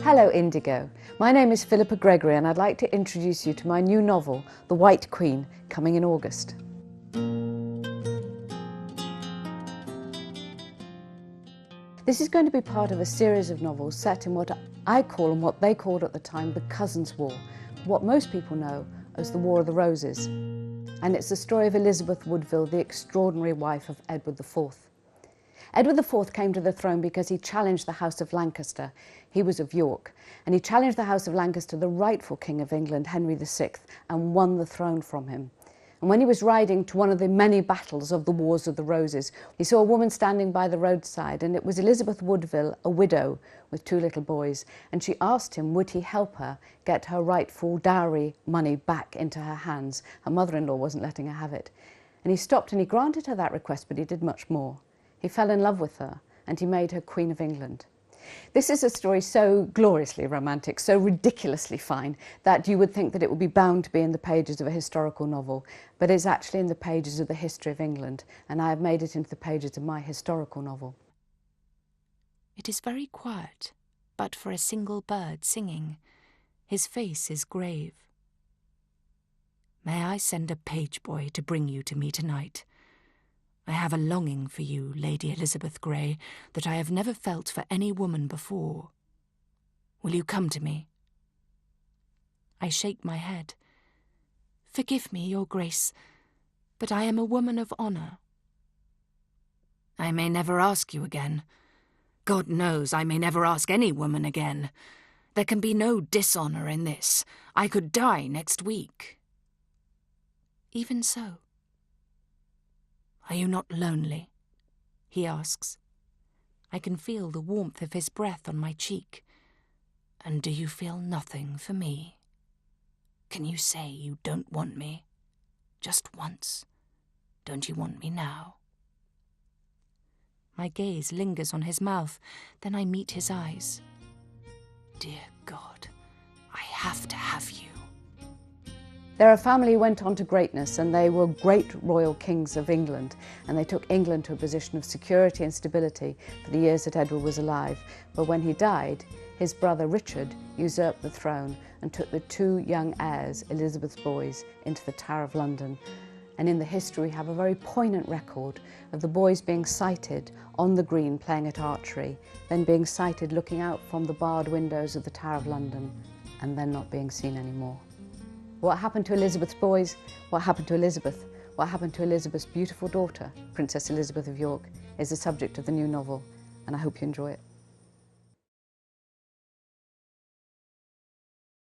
Hello Indigo, my name is Philippa Gregory and I'd like to introduce you to my new novel, The White Queen, coming in August. This is going to be part of a series of novels set in what I call and what they called at the time the Cousins' War, what most people know as the War of the Roses. And it's the story of Elizabeth Woodville, the extraordinary wife of Edward IV. Edward IV came to the throne because he challenged the House of Lancaster. He was of York, and he challenged the House of Lancaster, the rightful King of England, Henry VI, and won the throne from him. And when he was riding to one of the many battles of the Wars of the Roses, he saw a woman standing by the roadside, and it was Elizabeth Woodville, a widow with 2 little boys, and she asked him would he help her get her rightful dowry money back into her hands. Her mother-in-law wasn't letting her have it. And he stopped and he granted her that request, but he did much more. He fell in love with her and he made her Queen of England. This is a story so gloriously romantic, so ridiculously fine, that you would think that it would be bound to be in the pages of a historical novel, but it's actually in the pages of the history of England, and I have made it into the pages of my historical novel. It is very quiet, but for a single bird singing. His face is grave. May I send a page boy to bring you to me tonight? I have a longing for you, Lady Elizabeth Grey, that I have never felt for any woman before. Will you come to me? I shake my head. Forgive me, Your Grace, but I am a woman of honour. I may never ask you again. God knows I may never ask any woman again. There can be no dishonour in this. I could die next week. Even so. Are you not lonely? He asks. I can feel the warmth of his breath on my cheek. And do you feel nothing for me? Can you say you don't want me? Just once. Don't you want me now? My gaze lingers on his mouth, then I meet his eyes. Dear God, I have to have you. They're a family who went on to greatness, and they were great royal kings of England, and they took England to a position of security and stability for the years that Edward was alive. But when he died, his brother Richard usurped the throne and took the 2 young heirs, Elizabeth's boys, into the Tower of London. And in the history we have a very poignant record of the boys being sighted on the green playing at archery, then being sighted looking out from the barred windows of the Tower of London, and then not being seen anymore. What happened to Elizabeth's boys? What happened to Elizabeth? What happened to Elizabeth's beautiful daughter, Princess Elizabeth of York, is the subject of the new novel, and I hope you enjoy it.